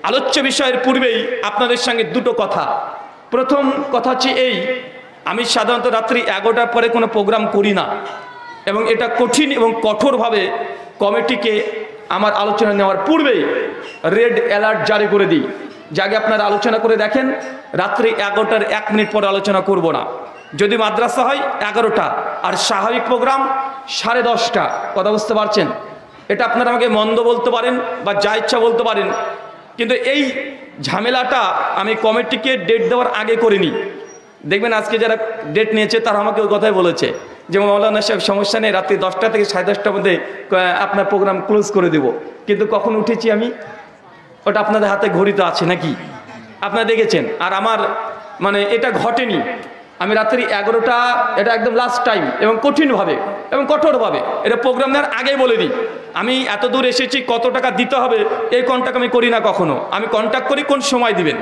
আলোচ্য বিষয়ের পূর্বেই আপনাদের সঙ্গে দুটো কথা। প্রথম কথা হচ্ছে এই, আমি সাধারণত রাত্রি 11টার পরে কোনো প্রোগ্রাম করি না, এবং এটা কঠিন এবং কঠোরভাবে কমিটিকে আমার আলোচনা নেওয়ার পূর্বেই রেড অ্যালার্ট জারি করে দিই, যাকে আপনারা আলোচনা করে দেখেন রাত্রি 11টার 1 মিনিট পরে আলোচনা করব না। যদি মাদ্রাসা হয় 11টা, আর স্বাভাবিক প্রোগ্রাম 10:30। কথা বুঝতে পারছেন? এটা আপনারা আমাকে মন্দ বলতে পারেন বা যা ইচ্ছা বলতে পারেন, কিন্তু এই ঝামেলাটা আমি কমিটিকে ডেট দেওয়ার আগে করিনি। দেখবেন আজকে যারা ডেট নিয়েছে তারা আমাকে ওই কথাই বলেছে যে মৌলানা সাহেব সমস্যা নেই, রাত্রি 10টা থেকে 10:30টার মধ্যে আপনার প্রোগ্রাম ক্লোজ করে দেব। কিন্তু কখন উঠেছি আমি, ওটা আপনাদের হাতে ঘড়িতে আছে নাকি? আপনারা দেখেছেন। আর আমার মানে এটা ঘটেনি। আমি রাত্রি 11টা, এটা একদম লাস্ট টাইম, এবং কঠিনভাবে এবং কঠোরভাবে এটা প্রোগ্রাম নেওয়ার আগেই বলে দিই। আমি এত দূর এসেছি, কত টাকা দিতে হবে এই কন্ট্যাক্ট আমি করি না কখনো। আমি কন্ট্যাক্ট করি কোন সময় দিবেন।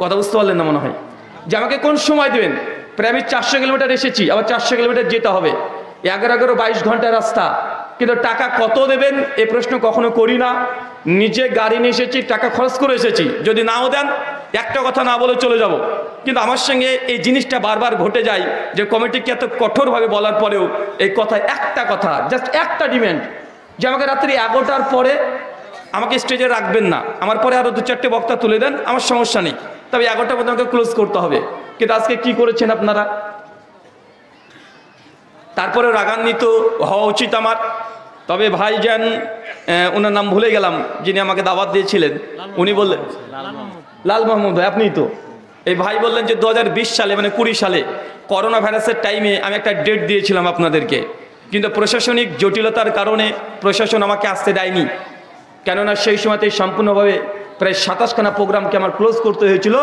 কথা বুঝতে পারলেন না মনে হয়, যে আমাকে কোন সময় দিবেন। প্রায় আমি 400 কিলোমিটার এসেছি, আবার 400 কিলোমিটার যেতে হবে, 11-22 ঘন্টা রাস্তা, কিন্তু টাকা কত দেবেন এ প্রশ্ন কখনো করি না। নিজে গাড়ি নিয়ে এসেছি, টাকা খরচ করে এসেছি, যদি নাও দেন একটা কথা না বলে চলে যাব। কিন্তু আমার সঙ্গে এই জিনিসটা বারবার ঘটে যায় যে কমিটিকে এত কঠোরভাবে বলার পরেও এই কথা, একটা কথা, জাস্ট একটা ডিমান্ড, যে আমাকে রাত্রি 11টার পরে আমাকে স্টেজে রাখবেন না, আমার পরে আরও 2-4টে বক্তা তুলে দেন, আমার সমস্যা নেই, তবে 11টার মধ্যে আমাকে ক্লোজ করতে হবে। কিন্তু আজকে কি করেছেন আপনারা? তারপরে রাগান্বিত হওয়া উচিত আমার। তবে ভাইজান, ওনার নাম ভুলে গেলাম, যিনি আমাকে দাওয়াত দিয়েছিলেন, উনি বললেন লাল মাহমুদ ভাই, আপনিই তো। এই ভাই বললেন যে 2020 সালে মানে 20 সালে করোনা ভাইরাসের টাইমে আমি একটা ডেট দিয়েছিলাম আপনাদেরকে, কিন্তু প্রশাসনিক জটিলতার কারণে প্রশাসন আমাকে আসতে দেয়নি। কেননা সেই সময়তেই সম্পূর্ণভাবে প্রায় 27খানা প্রোগ্রামকে আমার ক্লোজ করতে হয়েছিল,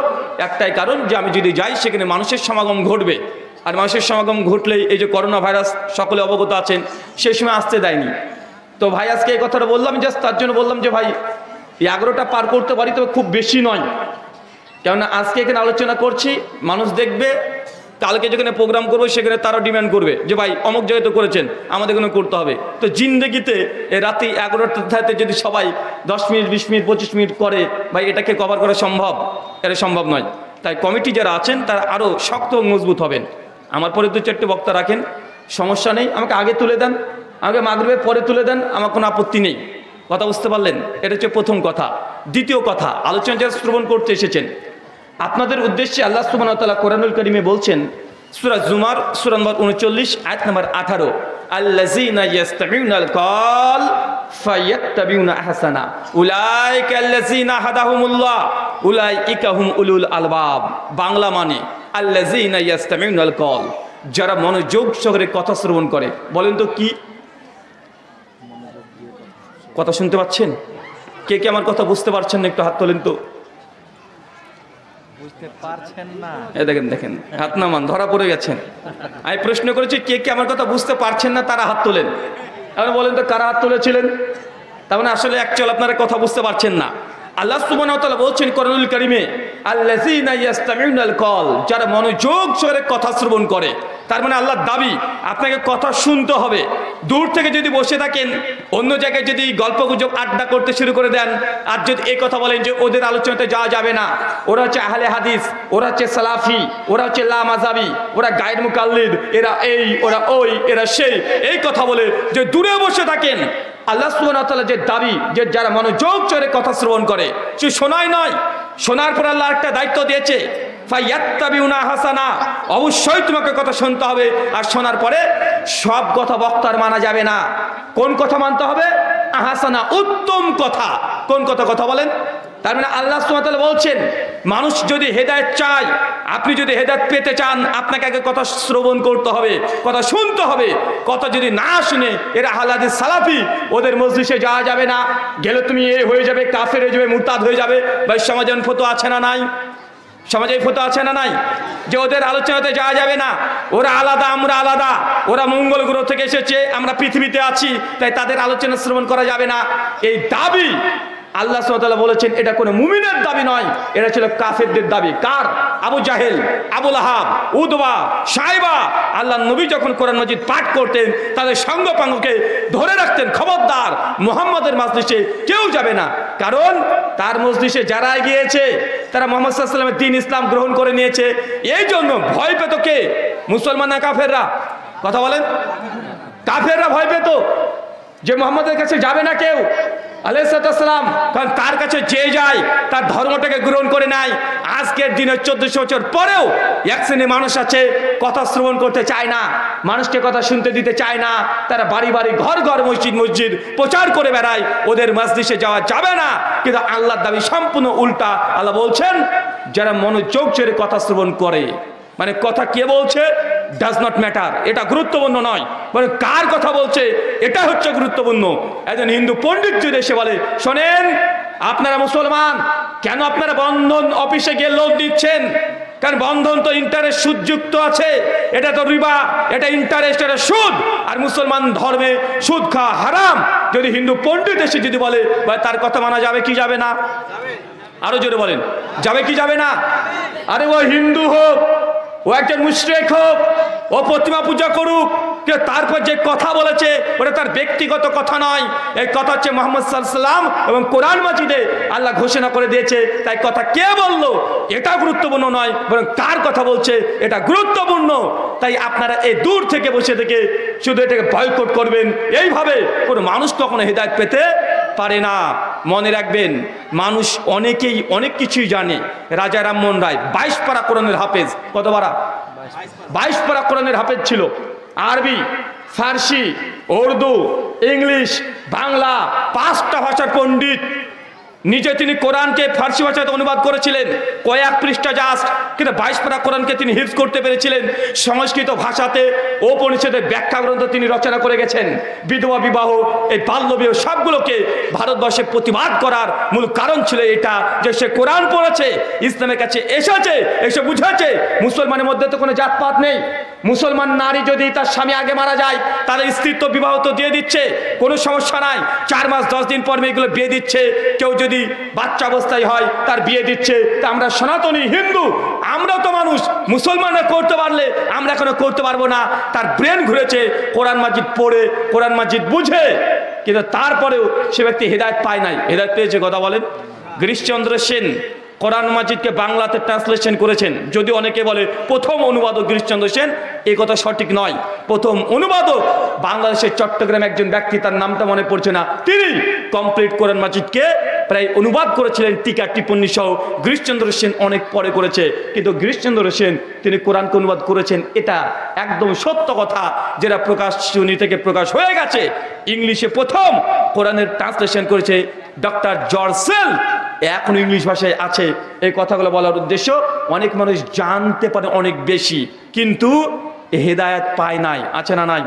একটাই কারণ যে আমি যদি যাই সেখানে মানুষের সমাগম ঘটবে, আর মানুষের সমাগম ঘটলেই এই যে করোনা ভাইরাস সকলে অবগত আছেন, সেই সময় আসতে দেয়নি। তো ভাই আজকে এই কথাটা বললাম, জাস্ট তার জন্য বললাম যে ভাই 11টা পার করতে পারি, তবে খুব বেশি নয়। কেননা আজকে এখানে আলোচনা করছি, মানুষ দেখবে, কালকে যেখানে প্রোগ্রাম করবো সেখানে তারাও ডিমান্ড করবে যে ভাই অমুক জায়গায় তো করেছেন, আমাদের এখানে করতে হবে। তো জিন্দগিতে রাতে 11টাতে যদি সবাই 10 মিনিট 20 মিনিট 25 মিনিট করে, ভাই এটাকে কভার করা সম্ভব? এটা সম্ভব নয়। তাই কমিটি যারা আছেন তারা আরও শক্ত ও মজবুত হবেন। আমার পরে 2-4টে বক্তা রাখেন, সমস্যা নেই, আমাকে আগে তুলে দেন, আমাকে মাগরিবের পরে তুলে দেন, আমার কোনো আপত্তি নেই। কথা বুঝতে পারলেন? এটা হচ্ছে প্রথম কথা। দ্বিতীয় কথা, আলোচনা যারা শ্রবণ করতে এসেছেন, আপনাদের উদ্দেশ্যে আল্লাহ সুবহানাহু ওয়া তাআলা কোরআনুল কারীমে বলছেন, সূরা জুমার সূরা নম্বর 39 আয়াত নম্বর 18, আল্লাযীনা ইয়াসতামিউনাল কওল ফায়াত্তাবিউনা আহসানা উলাইকা আল্লাযীনা হাদাহুমুল্লাহ উলাইকা হুম উলুল আলবাব। বাংলা মানে আল্লাযীনা ইয়াসতামিউনাল কওল, যারা মনোযোগ সহকারে কথা শ্রবণ করে। বলেন তো কি কথা শুনতে পাচ্ছেন? কে কে আমার কথা বুঝতে পারছেন না একটু হাত তোলেন তো। দেখেন দেখেন, হাত নামান, ধরা পড়ে গেছেন। আমি প্রশ্ন করেছি কে কে আমার কথা বুঝতে পারছেন না, তারা হাত তোলেন। আপনি বলেন তো কারা হাত তুলেছিলেন? তার মানে আসলে অ্যাকচুয়াল আপনারা কথা বুঝতে পারছেন না। আল্লাহ সুবহানাহু ওয়া তাআলা বলছেন কোরআনুল কারীমে, আল্লাযীনা ইয়াসতামিউনাল কওল, যারা মনোযোগ সহকারে কথা শ্রবণ করে। তার মানে আল্লাহর দাবি আপনাকে কথা শুনতে হবে। দূর থেকে যদি বসে থাকেন, অন্য জায়গায় যদি গল্পগুজব আড্ডা করতে শুরু করে দেন, আর যদি এই কথা বলেন যে ওদের আলোচনাতে যাওয়া যাবে না, ওরা হচ্ছে আহলে হাদিস, ওরা হচ্ছে সালাফি, ওরা হচ্ছে লা মাযহাবি, ওরা গায়ের মুকাল্লিদ, এরা এই, ওরা ওই, এরা সেই, এই কথা বলে যে দূরে বসে থাকেন, আল্লাহ সুবহানাহু ওয়া তাআলা যে দাবি যে যারা মনোযোগ সহকারে কথা শ্রবণ করে, সে শোনাই নয়, শোনার পর আল্লাহ একটা দায়িত্ব দিয়েছে, ফায়াত্তাবিউনা হাসানা, অবশ্যই তোমাকে কথা শুনতে হবে। আর শোনার পরে সব কথা বক্তার মানা যাবে না। কোন কথা মানতে হবে? আহসানা, উত্তম কথা। কোন কথা? কথা বলেন। তার মানে আল্লাহ সুবহানাহু ওয়া তাআলা বলছেন, মানুষ যদি হেদায়েত চায়, আপনি যদি হেদায়েত পেতে চান, আপনাকে আগে কথা শ্রবণ করতে হবে, কথা শুনতে হবে। কথা যদি না শুনে এরা আহলে হাদিস সালাফি, ওদের মজলিসে যাওয়া যাবে না, গেলে তুমি এ হয়ে যাবে, কাফের হয়ে যাবে, মুরতাদ হয়ে যাবে। ভাই সমাজে ফতোয়া আছে না নাই? সমাজে ফতোয়া আছে না নাই যে ওদের আলোচনাতে যাওয়া যাবে না, ওরা আলাদা, আমরা আলাদা, ওরা মঙ্গল গ্রহ থেকে এসেছে, আমরা পৃথিবীতে আছি, তাই তাদের আলোচনা শ্রবণ করা যাবে না। এই দাবি আল্লাহ সুবহানাহু ওয়া তাআলা বলেছেন এটা কোনো মুমিনের দাবি নয়, এটা ছিল কাফেরদের দাবি। কার? আবু জাহেল, আবু লাহাব, উতবা, সাইবা। আল্লাহ নবী যখন কোরআন মাজিদ পাঠ করতেন তাদের সঙ্গপাঙ্গকে ধরে রাখতেন, খবরদার মুহাম্মদের মজলিসে কেউ যাবে না। কারণ তার মজলিসে যারা গিয়েছে তারা মুহাম্মদ সাল্লাল্লাহু আলাইহি ওয়াসাল্লামের দ্বীন ইসলাম গ্রহণ করে নিয়েছে। এই জন্য ভয় পেত কে? মুসলমান না কাফেররা? কথা বলেন। কাফেররা ভয় পেত যে মুহাম্মদের কাছে যাবে না কেউ আলাইহিস সালাম, কারণ তার কাছে যে যায় তার ধর্মটাকে গ্রহণ করে নেয়। আজকের দিনে 1400 বছর পরেও এক শ্রেণীর মানুষ আছে কথা শ্রবণ করতে চায় না, মানুষকে কথা শুনতে দিতে চায় না। তারা বাড়ি বাড়ি ঘর ঘর মসজিদ মসজিদ প্রচার করে বেড়ায়, ওদের মজলিসে যাওয়া যাবে না। কিন্তু আল্লাহর দাবি সম্পূর্ণ উল্টা। আল্লাহ বলছেন যারা মনোযোগ ছেড়ে কথা শ্রবণ করে, মানে কথা কে বলছে ডাজ নট ম্যাটার, এটা গুরুত্বপূর্ণ নয়, মানে কার কথা বলছে এটা হচ্ছে গুরুত্বপূর্ণ। একজন হিন্দু পণ্ডিত যদি এসে বলে শোনেন আপনারা মুসলমান, কেন আপনারা বন্ধন অফিসে গিয়ে লোন দিচ্ছেন? কারণ বন্ধন তো ইন্টারেস্ট সুদযুক্ত আছে, এটা তো রিবা, এটা ইন্টারেস্ট, এটা সুদ, আর মুসলমান ধর্মে সুদ খাওয়া হারাম। যদি হিন্দু পণ্ডিত এসে যদি বলে ভাই তার কথা মানা যাবে কি যাবে না? আরো জোরে বলেন, যাবে কি যাবে না? আরে ও হিন্দু হোক, ও একজন মুশরিক হোক, ও প্রতিমা পূজা করুক, কিন্তু তারপর যে কথা বলেছে ওটা তার ব্যক্তিগত কথা নয়, এই কথা হচ্ছে মুহাম্মদ সাল্লাল্লাহু আলাইহি ওয়াসাল্লাম এবং কোরআন মাজিদে আল্লাহ ঘোষণা করে দিয়েছে। তাই কথা কে বললো এটা গুরুত্বপূর্ণ নয়, বরং কার কথা বলছে এটা গুরুত্বপূর্ণ। তাই আপনারা এই দূর থেকে বসে থেকে শুধু এটাকে বয়কট করবেন, এইভাবে কোনো মানুষ কখনো হেদায়েত পেতে পারে না। মনে রাখবেন মানুষ অনেকেই অনেক কিছুই জানে। রাজা রামমোহন রায় 22 পারা কোরআনের হাফেজ। কত পারা? 22 পারা কোরআনের হাফেজ ছিল। আরবি, ফার্সি, উর্দু, ইংলিশ, বাংলা 5টা ভাষার পণ্ডিত। নিজে তিনি কোরআনকে ফার্সি ভাষাতে অনুবাদ করেছিলেন, কয়েক পৃষ্ঠা জাস্ট, কিন্তু 22 পারা কোরআনকে তিনি হিফজ করতে পেরেছিলেন। সংস্কৃত ভাষাতে উপনিষদের ব্যাখ্যা গ্রন্থ তিনি রচনা করে গেছেন। বিধবা বিবাহ, এই বাল্য বিবাহ সবগুলোকে ভারতবর্ষে প্রতিবাদ করার মূল কারণ ছিল এটা যে সে কোরআন পড়েছে, ইসলামের কাছে এসেছে, এসে বুঝেছে মুসলমানের মধ্যে তো কোনো জাতপাত নেই। মুসলমান নারী যদি তার স্বামী আগে মারা যায় তাহলে স্ত্রীত্ব বিবাহ তো দিয়ে দিচ্ছে, কোনো সমস্যা নাই। 4 মাস 10 দিন পর এগুলো বিয়ে দিচ্ছে। কেউ যদি বাচ্চা অবস্থায় হয় তার বিয়ে দিচ্ছে। তা আমরা সনাতনী হিন্দু, আমরা তো মানুষ, মুসলমানরা করতে পারলে আমরা এখনো করতে পারবো না। তার ব্রেন ঘুরেছে, কোরআন মাজিদ পড়ে কোরআন মাজিদ বুঝে, কিন্তু তারপরেও সে ব্যক্তি হেদায়েত পায় নাই। হেদায়েত পেয়েছে কথা বলেন। গিরিশচন্দ্র সেন কোরআন মাজিদকে বাংলাতে ট্রান্সলেশন করেছেন। যদি অনেকে বলে প্রথম অনুবাদক গিরিশচন্দ্র সেন, এই কথা সঠিক নয়। প্রথম অনুবাদক বাংলাদেশের চট্টগ্রাম একজন ব্যক্তি, তার নামটা মনে পড়ছে না, তিনি কমপ্লিট কোরআন মাজিদকে প্রায় অনুবাদ করেছিলেন টিকা টিপ্পনী সহ। গিরিশচন্দ্র সেন অনেক পরে করেছে, কিন্তু গিরিশচন্দ্র সেন তিনি কোরআনকে অনুবাদ করেছেন, এটা একদম সত্য কথা, যেটা প্রকাশনী থেকে প্রকাশ হয়ে গেছে। ইংলিশে প্রথম কোরআনের ট্রান্সলেশন করেছে ডক্টর জর্জ সেল, এখন ইংলিশ ভাষায় আছে। এই কথাগুলো বলার উদ্দেশ্য অনেক মানুষ জানতে পারে অনেক বেশি, কিন্তু হেদায়েত পায় নাই। আছে না নাই?